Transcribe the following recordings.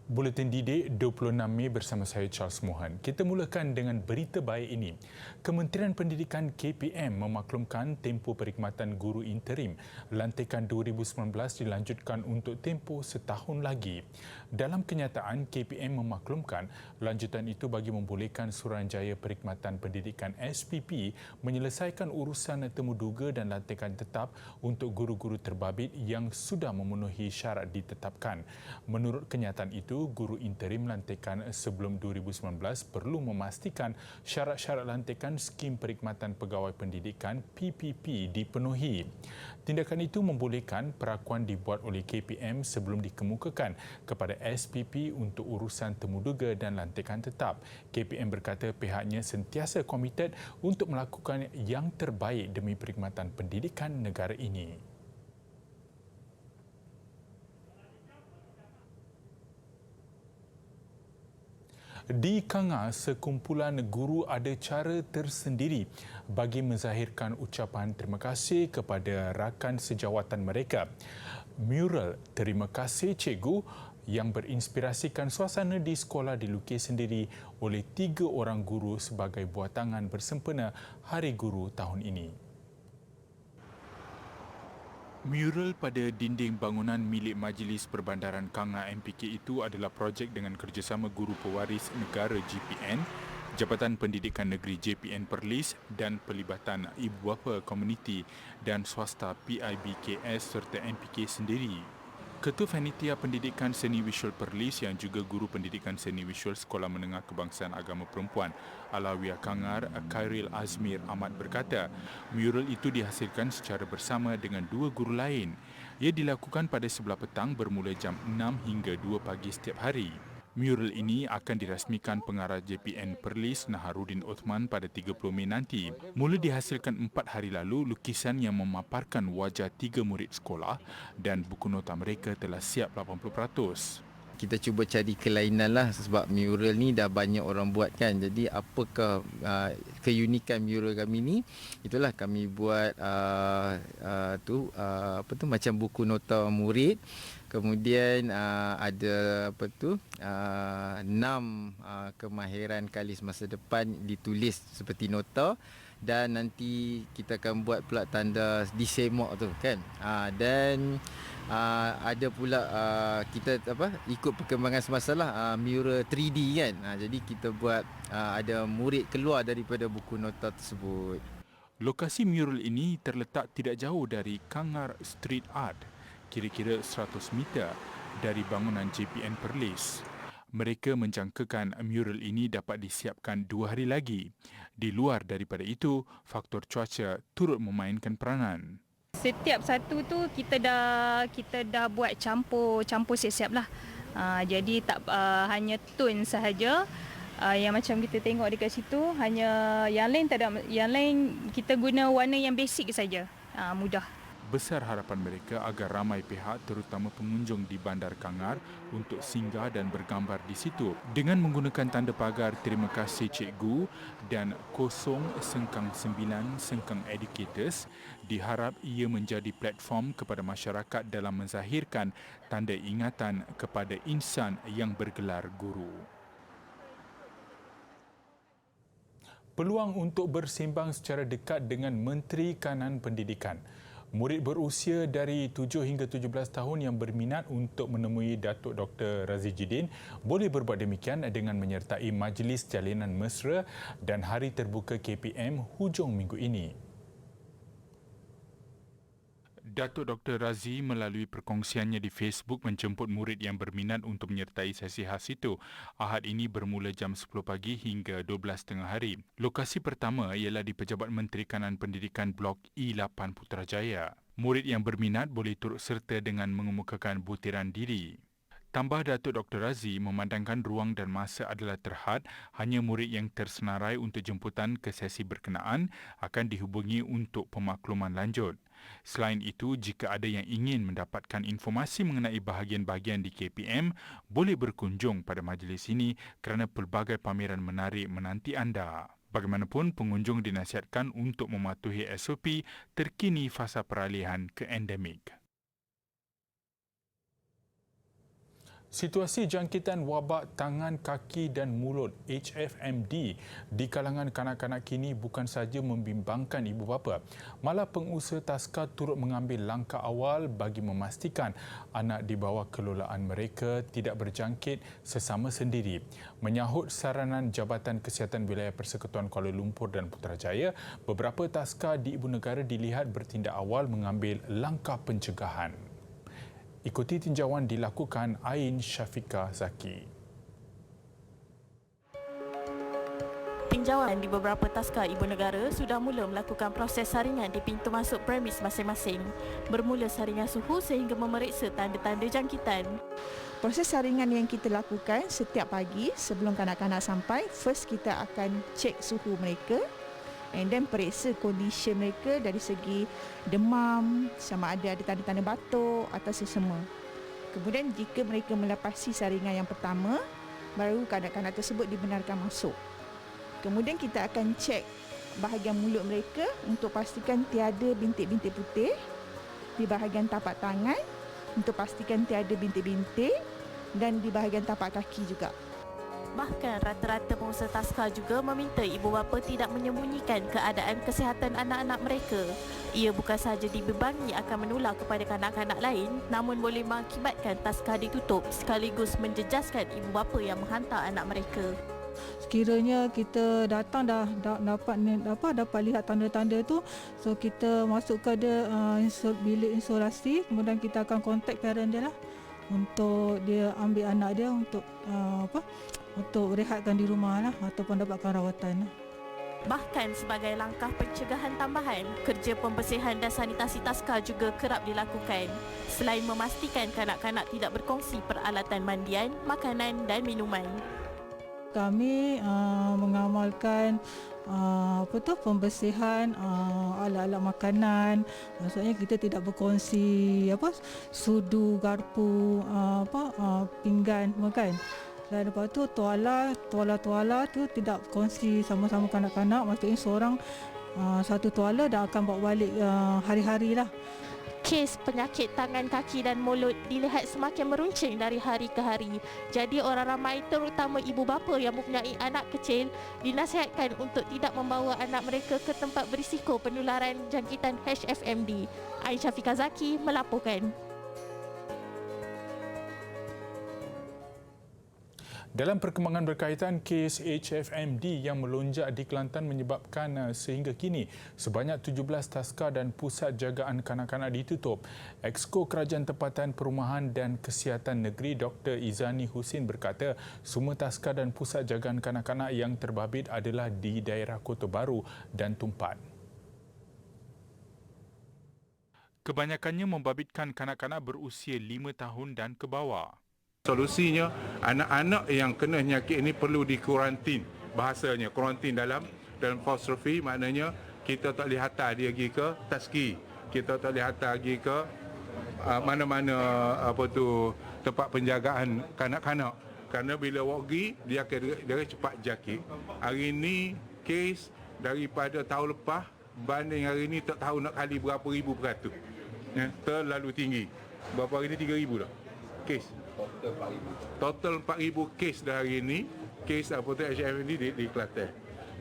Buletin Didik 26 Mei bersama saya Charles Mohan. Kita mulakan dengan berita baik ini. Kementerian Pendidikan KPM memaklumkan tempoh perkhidmatan guru interim lantikan 2019 dilanjutkan untuk tempoh setahun lagi. Dalam kenyataan, KPM memaklumkan lanjutan itu bagi membolehkan Suruhanjaya Perkhidmatan Pendidikan SPP menyelesaikan urusan temuduga dan lantikan tetap untuk guru-guru terbabit yang sudah memenuhi syarat ditetapkan. Menurut kenyataan itu, guru interim lantikan sebelum 2019 perlu memastikan syarat-syarat lantikan skim perkhidmatan pegawai pendidikan PPP dipenuhi. Tindakan itu membolehkan perakuan dibuat oleh KPM sebelum dikemukakan kepada SPP untuk urusan temuduga dan lantikan tetap. KPM berkata pihaknya sentiasa komited untuk melakukan yang terbaik demi perkhidmatan pendidikan negara ini. Di Kangar, sekumpulan guru ada cara tersendiri bagi menzahirkan ucapan terima kasih kepada rakan sejawatan mereka. Mural "Terima kasih Cikgu" yang berinspirasikan suasana di sekolah dilukis sendiri oleh 3 orang guru sebagai buah tangan bersempena Hari Guru tahun ini. Mural pada dinding bangunan milik Majlis Perbandaran Kangar MPK itu adalah projek dengan kerjasama Guru Pewaris Negara GPN, Jabatan Pendidikan Negeri JPN Perlis dan pelibatan ibu bapa komuniti dan swasta PIBKS serta MPK sendiri. Ketua Panitia Pendidikan Seni Visual Perlis yang juga Guru Pendidikan Seni Visual Sekolah Menengah Kebangsaan Agama Perempuan Alawiyah Kangar, Khairil Azmir Ahmad berkata, mural itu dihasilkan secara bersama dengan 2 guru lain. Ia dilakukan pada sebelah petang bermula jam 6 hingga 2 pagi setiap hari. Mural ini akan dirasmikan pengarah JPN Perlis Naharuddin Othman pada 30 Mei nanti. Mula dihasilkan 4 hari lalu, lukisan yang memaparkan wajah 3 murid sekolah dan buku nota mereka telah siap 80%. Kita cuba cari kelainan lah sebab mural ni dah banyak orang buat kan. Jadi apakah keunikan mural kami ni? Itulah kami buat macam buku nota murid. Kemudian ada 6 kemahiran kalis masa depan ditulis seperti nota, dan nanti kita akan buat pula tanda disemak tu kan. Dan ada pula kita ikut perkembangan semasa lah, mural 3D kan. Jadi kita buat ada murid keluar daripada buku nota tersebut. Lokasi mural ini terletak tidak jauh dari Kangar Street Art, kira-kira 100 meter dari bangunan JPN Perlis. Mereka menjangkakan mural ini dapat disiapkan 2 hari lagi. Di luar daripada itu, faktor cuaca turut memainkan peranan. Setiap satu tu kita dah buat campur siap-siap lah. Jadi tak hanya tone sahaja. Yang macam kita tengok dekat situ, hanya yang lain tak ada, yang lain kita guna warna yang basic saja. Mudah. Besar harapan mereka agar ramai pihak terutama pengunjung di Bandar Kangar untuk singgah dan bergambar di situ. Dengan menggunakan tanda pagar "Terima kasih Cikgu" dan 0-9 Sengkang Educators, diharap ia menjadi platform kepada masyarakat dalam menzahirkan tanda ingatan kepada insan yang bergelar guru. Peluang untuk bersembang secara dekat dengan Menteri Kanan Pendidikan. Murid berusia dari 7 hingga 17 tahun yang berminat untuk menemui Datuk Dr. Razi Jidin boleh berbuat demikian dengan menyertai Majlis Jalinan Mesra dan Hari Terbuka KPM hujung minggu ini. Datuk Dr. Razi melalui perkongsiannya di Facebook menjemput murid yang berminat untuk menyertai sesi khas itu. Ahad ini bermula jam 10 pagi hingga 12.30 hari. Lokasi pertama ialah di Pejabat Menteri Kanan Pendidikan Blok E8 Putrajaya. Murid yang berminat boleh turut serta dengan mengemukakan butiran diri. Tambah Datuk Dr. Razi memandangkan ruang dan masa adalah terhad, hanya murid yang tersenarai untuk jemputan ke sesi berkenaan akan dihubungi untuk pemakluman lanjut. Selain itu, jika ada yang ingin mendapatkan informasi mengenai bahagian-bahagian di KPM, boleh berkunjung pada majlis ini kerana pelbagai pameran menarik menanti anda. Bagaimanapun, pengunjung dinasihatkan untuk mematuhi SOP terkini fasa peralihan ke endemik. Situasi jangkitan wabak tangan, kaki dan mulut HFMD di kalangan kanak-kanak kini bukan sahaja membimbangkan ibu bapa, malah pengusaha taska turut mengambil langkah awal bagi memastikan anak di bawah kelolaan mereka tidak berjangkit sesama sendiri. Menyahut saranan Jabatan Kesihatan Wilayah Persekutuan Kuala Lumpur dan Putrajaya, beberapa taska di ibu negara dilihat bertindak awal mengambil langkah pencegahan. Ikuti tinjauan dilakukan Ain Syafiqah Zaki. Tinjauan di beberapa taska ibu negara sudah mula melakukan proses saringan di pintu masuk premis masing-masing. Bermula saringan suhu sehingga memeriksa tanda-tanda jangkitan. Proses saringan yang kita lakukan setiap pagi sebelum kanak-kanak sampai, first kita akan cek suhu mereka and then periksa kondisi mereka dari segi demam, sama ada tanda-tanda batuk atau sesama. Kemudian jika mereka melepasi saringan yang pertama, baru kanak-kanak tersebut dibenarkan masuk. Kemudian kita akan cek bahagian mulut mereka untuk pastikan tiada bintik-bintik putih, di bahagian tapak tangan untuk pastikan tiada bintik-bintik dan di bahagian tapak kaki juga. Bahkan rata-rata pengusaha taska juga meminta ibu bapa tidak menyembunyikan keadaan kesihatan anak-anak mereka. Ia bukan sahaja dibebangi akan menular kepada kanak-kanak lain, namun boleh mengakibatkan taska ditutup sekaligus menjejaskan ibu bapa yang menghantar anak mereka. Sekiranya kita datang dah dapat lihat tanda-tanda tu, so kita masuk ke bilik isolasi, kemudian kita akan kontak parent dia lah untuk dia ambil anak dia untuk rehatkan di rumah lah ataupun dapatkan rawatan lah. Bahkan sebagai langkah pencegahan tambahan, kerja pembersihan dan sanitasi taska juga kerap dilakukan. Selain memastikan kanak-kanak tidak berkongsi peralatan mandian, makanan dan minuman. Kami mengamalkan pembersihan alat-alat makanan. Maksudnya kita tidak berkongsi sudu, garpu, pinggan makan. Dan lepas tu tuala tu tidak kongsi sama-sama kanak-kanak. Maksudnya seorang satu tuala dah akan bawa balik hari-hari lah. Kes penyakit tangan, kaki dan mulut dilihat semakin meruncing dari hari ke hari. Jadi orang ramai terutama ibu bapa yang mempunyai anak kecil dinasihatkan untuk tidak membawa anak mereka ke tempat berisiko penularan jangkitan HFMD. Ain Syafiqah Zaki melaporkan. Dalam perkembangan berkaitan kes HFMD yang melonjak di Kelantan menyebabkan sehingga kini sebanyak 17 taska dan pusat jagaan kanak-kanak ditutup. Exco Kerajaan Tempatan Perumahan dan Kesihatan Negeri Dr. Izani Husin berkata semua taska dan pusat jagaan kanak-kanak yang terbabit adalah di daerah Kota Baru dan Tumpat. Kebanyakannya membabitkan kanak-kanak berusia 5 tahun dan ke bawah. Solusinya, anak-anak yang kena penyakit ini perlu dikuarantin. Bahasanya, kuarantin dalam apostrophe maknanya kita tak boleh hantar dia pergi ke taski. Kita tak boleh hantar pergi ke mana-mana tempat penjagaan kanak-kanak. Kerana bila pergi, dia akan cepat jangkit. Hari ini, kes daripada tahun lepas, banding hari ini tak tahu nak kali berapa ribu beratus. Terlalu tinggi. Berapa hari ini 3,000 dah. Kes. Total 4,000 kes dah hari ini, kes HFMD di Kelantan.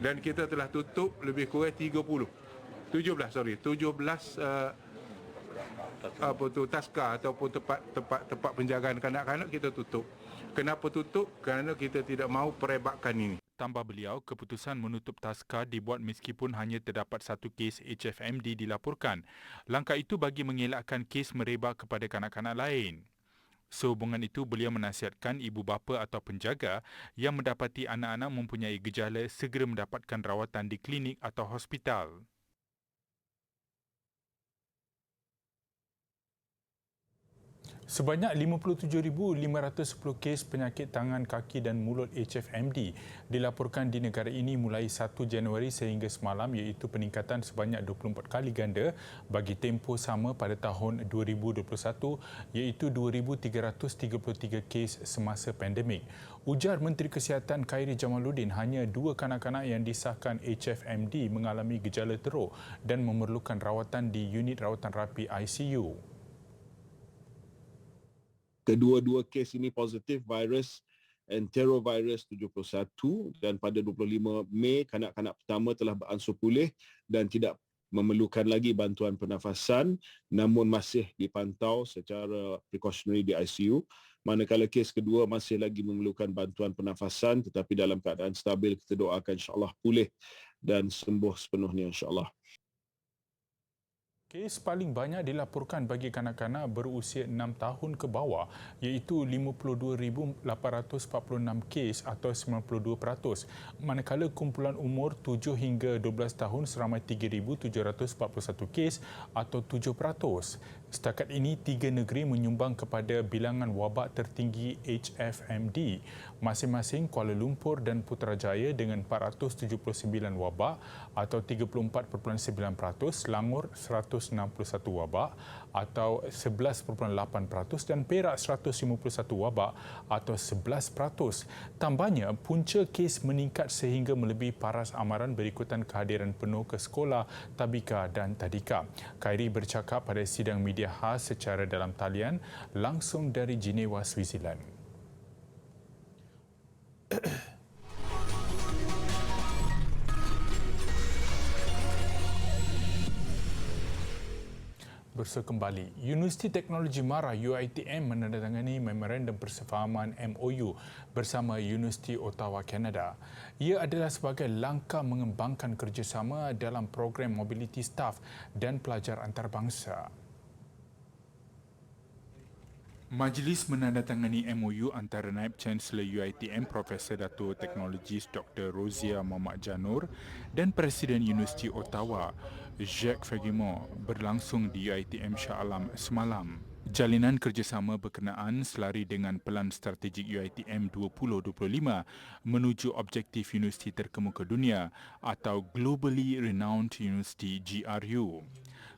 Dan kita telah tutup lebih kurang 17 taska ataupun tempat penjagaan kanak-kanak kita tutup. Kenapa tutup? Kerana kita tidak mahu perebakkan ini. Tambah beliau, keputusan menutup taska dibuat meskipun hanya terdapat satu kes HFMD dilaporkan. Langkah itu bagi mengelakkan kes merebak kepada kanak-kanak lain. Sehubungan itu, beliau menasihatkan ibu bapa atau penjaga yang mendapati anak-anak mempunyai gejala segera mendapatkan rawatan di klinik atau hospital. Sebanyak 57,510 kes penyakit tangan, kaki dan mulut HFMD dilaporkan di negara ini mulai 1 Januari sehingga semalam, iaitu peningkatan sebanyak 24 kali ganda bagi tempoh sama pada tahun 2021 iaitu 2,333 kes semasa pandemik. Ujar Menteri Kesihatan Khairi Jamaluddin, hanya 2 kanak-kanak yang disahkan HFMD mengalami gejala teruk dan memerlukan rawatan di unit rawatan rapi ICU. Kedua-dua kes ini positif virus enterovirus 71 dan pada 25 Mei kanak-kanak pertama telah beransur pulih dan tidak memerlukan lagi bantuan pernafasan namun masih dipantau secara precautionary di ICU. Manakala kes kedua masih lagi memerlukan bantuan pernafasan tetapi dalam keadaan stabil, kita doakan insya-Allah pulih dan sembuh sepenuhnya insya-Allah. Kes paling banyak dilaporkan bagi kanak-kanak berusia 6 tahun ke bawah iaitu 52,846 kes atau 92%, manakala kumpulan umur 7 hingga 12 tahun seramai 3,741 kes atau 7%. Setakat ini, 3 negeri menyumbang kepada bilangan wabak tertinggi HFMD, masing-masing Kuala Lumpur dan Putrajaya dengan 479 wabak atau 34.9%, Selangor 161 wabak atau 11.8% dan Perak 151 wabak atau 11%. Tambahnya, punca kes meningkat sehingga melebihi paras amaran berikutan kehadiran penuh ke sekolah, tabika dan tadika. Khairi bercakap pada sidang media khas secara dalam talian langsung dari Jenewa, Switzerland. Bersua kembali, Universiti Teknologi Mara UiTM menandatangani memorandum persefahaman MOU bersama Universiti Ottawa, Kanada. Ia adalah sebagai langkah mengembangkan kerjasama dalam program mobiliti staf dan pelajar antarabangsa. Majlis menandatangani MOU antara Naib Chancellor UiTM Profesor Dato' Teknologis Dr. Rozia Mohamed Janur dan Presiden Universiti Ottawa Jacques Fagimont berlangsung di UiTM Shah Alam semalam. Jalinan kerjasama berkenaan selari dengan Pelan Strategik UiTM 2025 menuju objektif universiti terkemuka dunia atau Globally Renowned University GRU.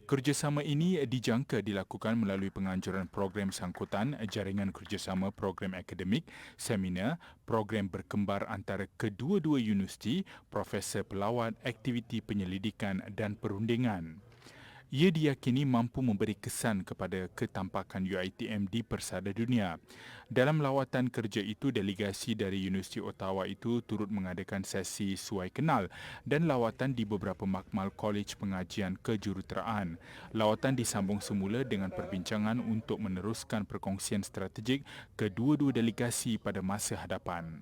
Kerjasama ini dijangka dilakukan melalui penganjuran program sangkutan, jaringan kerjasama program akademik, seminar, program berkembar antara kedua-dua universiti, profesor pelawat, aktiviti penyelidikan dan perundingan. Ia diyakini mampu memberi kesan kepada ketampakan UiTM di persada dunia. Dalam lawatan kerja itu, delegasi dari Universiti Ottawa itu turut mengadakan sesi suai kenal dan lawatan di beberapa makmal Kolej Pengajian Kejuruteraan. Lawatan disambung semula dengan perbincangan untuk meneruskan perkongsian strategik kedua-dua delegasi pada masa hadapan.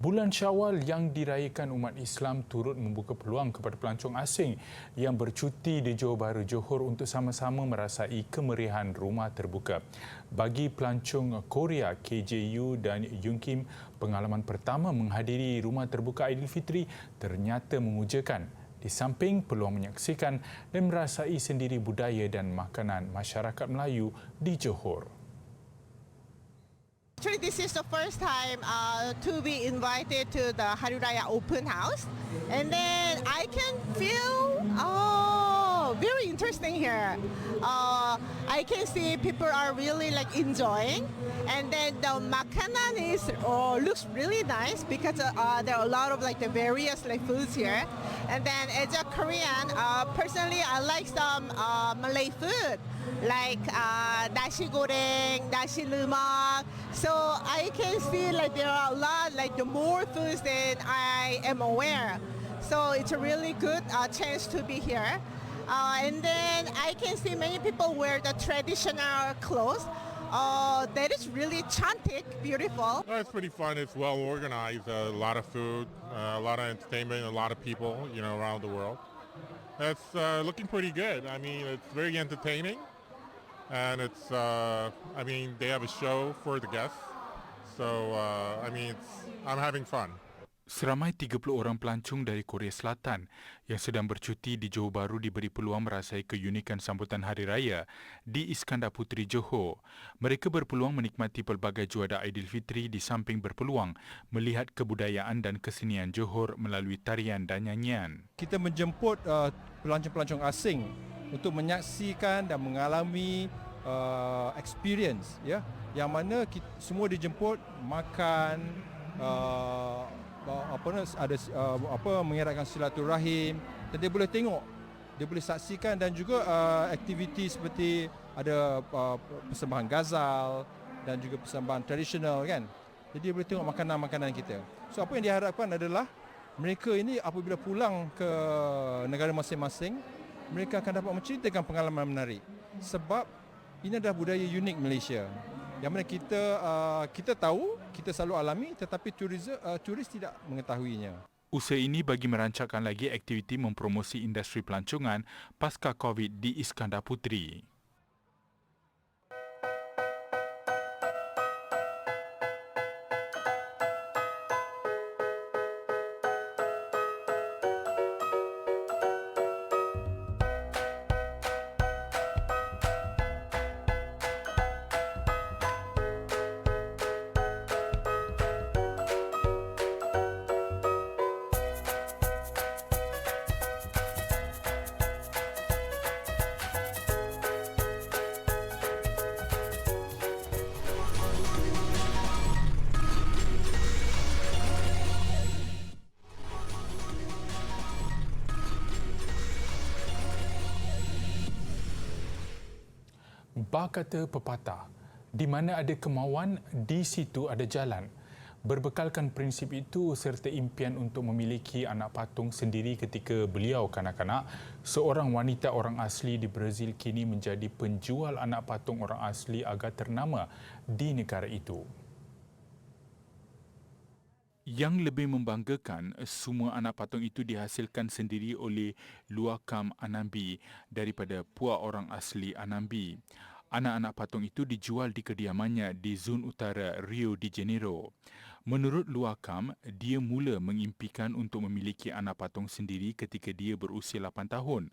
Bulan Syawal yang dirayakan umat Islam turut membuka peluang kepada pelancong asing yang bercuti di Johor Bahru Johor untuk sama-sama merasai kemeriahan rumah terbuka. Bagi pelancong Korea, KJU dan Yunkim, pengalaman pertama menghadiri rumah terbuka Aidilfitri ternyata memujakan. Di samping peluang menyaksikan dan merasai sendiri budaya dan makanan masyarakat Melayu di Johor. Actually, this is the first time to be invited to the Hari Raya Open House, and then I can feel very interesting here. I can see people are really like enjoying, and then the makanan is looks really nice because there are a lot of like the various like foods here. And then as a Korean, personally I like some Malay food like nasi goreng, nasi lemak. So I can see like there are a lot like the more foods than I am aware. So it's a really good chance to be here. And then I can see many people wear the traditional clothes. That is really cantik, beautiful. Oh, it's pretty fun. It's well organized. A lot of food, a lot of entertainment, a lot of people, around the world. It's looking pretty good. I mean, it's very entertaining, and it's. They have a show for the guests, so I'm having fun. Seramai 30 orang pelancong dari Korea Selatan yang sedang bercuti di Johor Bahru diberi peluang merasai keunikan sambutan Hari Raya di Iskandar Puteri Johor. Mereka berpeluang menikmati pelbagai juadah Aidilfitri di samping berpeluang melihat kebudayaan dan kesenian Johor melalui tarian dan nyanyian. Kita menjemput pelancong-pelancong asing untuk menyaksikan dan mengalami experience, ya, yang mana semua dijemput makan, ada mengeratkan silaturahim, dan dia boleh tengok dia boleh saksikan, dan juga aktiviti seperti ada persembahan ghazal dan juga persembahan tradisional kan. Jadi dia boleh tengok makanan-makanan kita. So apa yang diharapkan adalah mereka ini apabila pulang ke negara masing-masing, mereka akan dapat menceritakan pengalaman menarik. Sebab ini adalah budaya unik Malaysia, yang mana kita tahu, kita selalu alami, tetapi turis tidak mengetahuinya. Usaha ini bagi merancangkan lagi aktiviti mempromosi industri pelancongan pasca COVID di Iskandar Puteri. Kata pepatah, di mana ada kemauan, di situ ada jalan. Berbekalkan prinsip itu serta impian untuk memiliki anak patung sendiri ketika beliau kanak-kanak, seorang wanita orang asli di Brazil kini menjadi penjual anak patung orang asli agak ternama di negara itu. Yang lebih membanggakan, semua anak patung itu dihasilkan sendiri oleh Luakam Anambi daripada puak orang asli Anambi. Anak-anak patung itu dijual di kediamannya di Zon Utara, Rio de Janeiro. Menurut Luakam, dia mula mengimpikan untuk memiliki anak patung sendiri ketika dia berusia 8 tahun.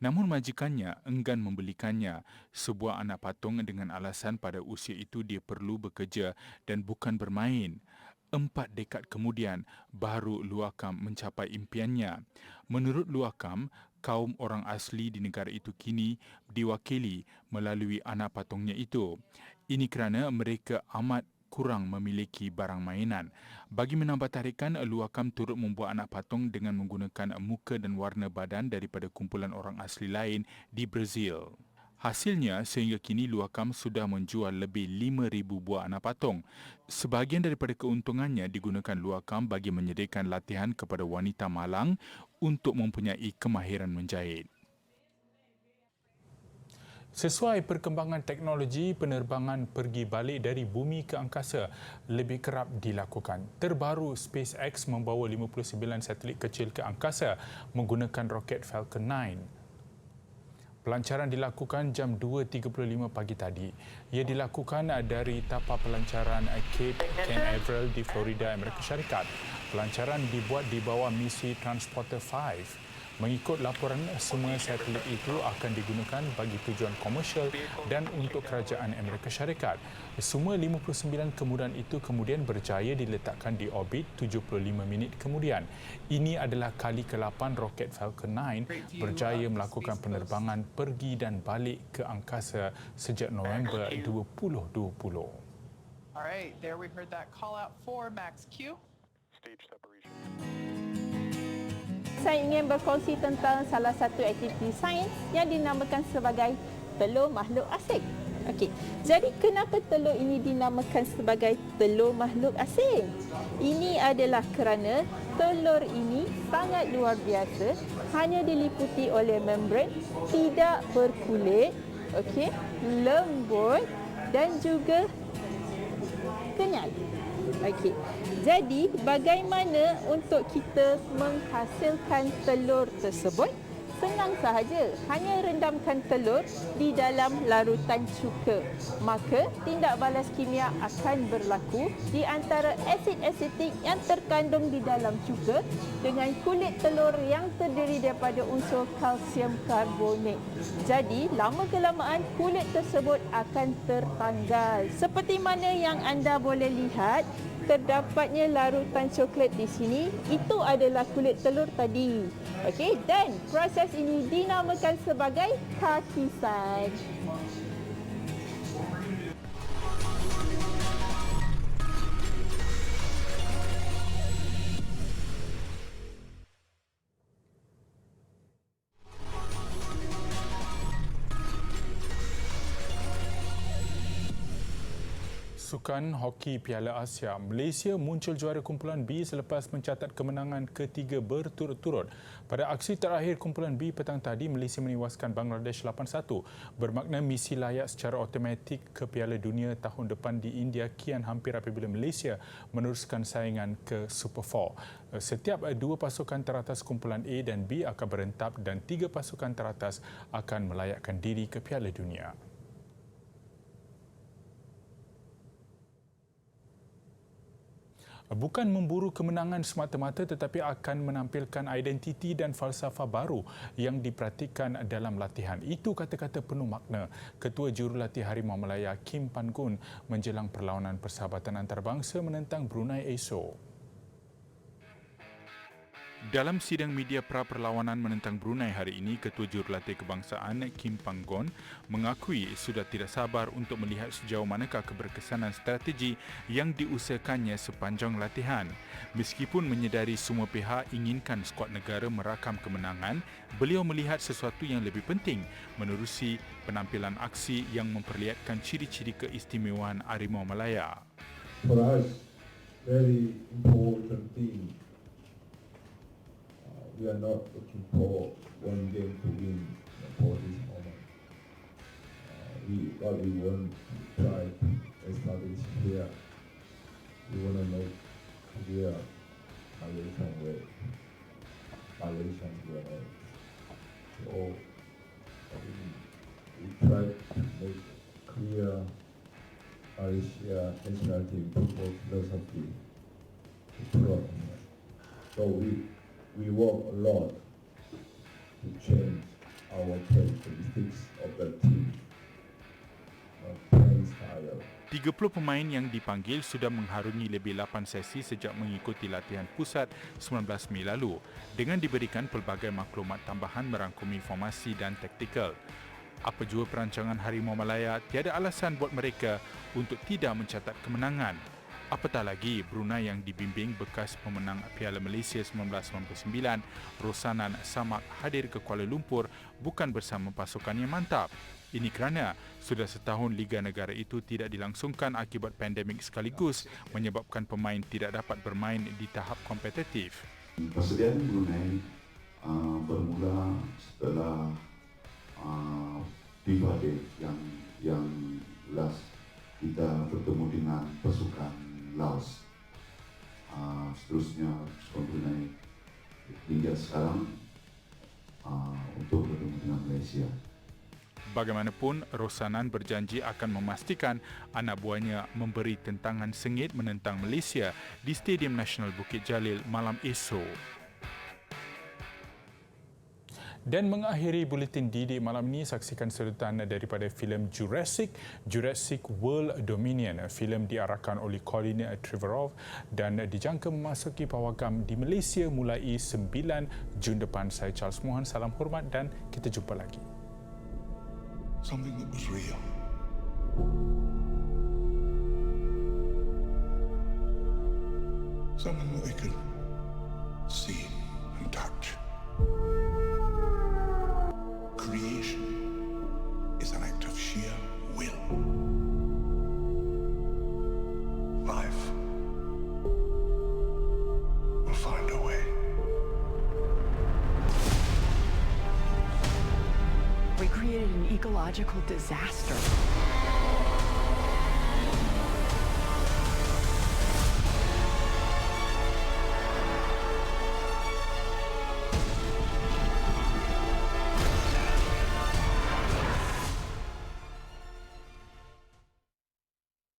Namun majikannya enggan membelikannya sebuah anak patung dengan alasan pada usia itu dia perlu bekerja dan bukan bermain. 4 dekad kemudian, baru Luakam mencapai impiannya. Menurut Luakam, kaum orang asli di negara itu kini diwakili melalui anak patungnya itu. Ini kerana mereka amat kurang memiliki barang mainan. Bagi menambah tarikan, Luakam turut membuat anak patung dengan menggunakan muka dan warna badan daripada kumpulan orang asli lain di Brazil. Hasilnya, sehingga kini Luakam sudah menjual lebih 5,000 buah anak patung. Sebahagian daripada keuntungannya digunakan Luakam bagi menyediakan latihan kepada wanita malang untuk mempunyai kemahiran menjahit. Sesuai perkembangan teknologi, penerbangan pergi balik dari bumi ke angkasa lebih kerap dilakukan. Terbaru, SpaceX membawa 59 satelit kecil ke angkasa menggunakan roket Falcon 9. Pelancaran dilakukan jam 2.35 pagi tadi. Ia dilakukan dari tapak pelancaran Cape Canaveral di Florida, Amerika Syarikat. Pelancaran dibuat di bawah misi Transporter 5. Mengikut laporan, semua satelit itu akan digunakan bagi tujuan komersial dan untuk kerajaan Amerika Syarikat. Semua 59 kemudahan itu kemudian berjaya diletakkan di orbit 75 minit kemudian. Ini adalah kali ke-8 roket Falcon 9 berjaya melakukan penerbangan pergi dan balik ke angkasa sejak November 2020. Alright, there we heard that call out for Max Q. Stage separation. Saya ingin berkongsi tentang salah satu aktiviti sains yang dinamakan sebagai telur makhluk asing. Okey. Jadi kenapa telur ini dinamakan sebagai telur makhluk asing? Ini adalah kerana telur ini sangat luar biasa, hanya diliputi oleh membran, tidak berkulit, okey, lembut dan juga kenyal. Okey. Jadi, bagaimana untuk kita menghasilkan telur tersebut? Senang sahaja, hanya rendamkan telur di dalam larutan cuka. Maka, tindak balas kimia akan berlaku di antara asid asetik yang terkandung di dalam cuka dengan kulit telur yang terdiri daripada unsur kalsium karbonat. Jadi, lama-kelamaan kulit tersebut akan tertanggal. Seperti mana yang anda boleh lihat, terdapatnya larutan coklat di sini, itu adalah kulit telur tadi. Okey, dan proses ini dinamakan sebagai kakisan. Sukan Hoki Piala Asia, Malaysia muncul juara kumpulan B selepas mencatat kemenangan ketiga berturut-turut. Pada aksi terakhir kumpulan B petang tadi, Malaysia menewaskan Bangladesh 8-1. Bermakna misi layak secara automatik ke Piala Dunia tahun depan di India kian hampir apabila Malaysia meneruskan saingan ke Super 4. Setiap dua pasukan teratas kumpulan A dan B akan berentap dan tiga pasukan teratas akan melayakkan diri ke Piala Dunia. Bukan memburu kemenangan semata-mata tetapi akan menampilkan identiti dan falsafah baru yang diperhatikan dalam latihan. Itu kata-kata penuh makna Ketua Jurulatih Harimau Malaya Kim Pan Gun menjelang perlawanan persahabatan antarabangsa menentang Brunei esok. Dalam sidang media pra-perlawanan menentang Brunei hari ini, Ketua Jurulatih Kebangsaan Kim Pan Gun mengakui sudah tidak sabar untuk melihat sejauh manakah keberkesanan strategi yang diusahakannya sepanjang latihan. Meskipun menyedari semua pihak inginkan skuad negara merakam kemenangan, beliau melihat sesuatu yang lebih penting menerusi penampilan aksi yang memperlihatkan ciri-ciri keistimewaan Harimau Malaya. For us, very important thing. We are not looking for one game to win for this moment. What we want to try to establish here, we want to make clear Malaysian way, Malaysian way. So we try to make clear Malaysia national team football philosophy. So we work a lot to change our characteristics of the team, playing style. 30 pemain yang dipanggil sudah mengharungi lebih 8 sesi sejak mengikuti latihan pusat 19 Mei lalu dengan diberikan pelbagai maklumat tambahan merangkumi formasi dan taktikal. Apa jua perancangan Harimau Malaya, tiada alasan buat mereka untuk tidak mencatat kemenangan. Apatah lagi Brunei yang dibimbing bekas pemenang Piala Malaysia 1999, Rosanan Samak hadir ke Kuala Lumpur bukan bersama pasukan yang mantap. Ini kerana sudah setahun Liga Negara itu tidak dilangsungkan akibat pandemik sekaligus menyebabkan pemain tidak dapat bermain di tahap kompetitif. Persediaan Brunei bermula setelah FIFA Day yang last kita bertemu dengan pasukan Laos. Seterusnya Brunei hingga sekarang untuk bertemu dengan Malaysia. Bagaimanapun, Rosanan berjanji akan memastikan anak buahnya memberi tentangan sengit menentang Malaysia di Stadium Nasional Bukit Jalil malam esok. Dan mengakhiri buletin DD malam ini, saksikan sedutan daripada filem Jurassic World Dominion. Filem diarahkan oleh Colin Trevorrow dan dijangka memasuki pawagam di Malaysia mulai 9 Jun depan. Saya Charles Mohan, salam hormat dan kita jumpa lagi. Something that was real. Something that they could see and touch. Creation is an act of sheer will. Life will find a way. We created an ecological disaster.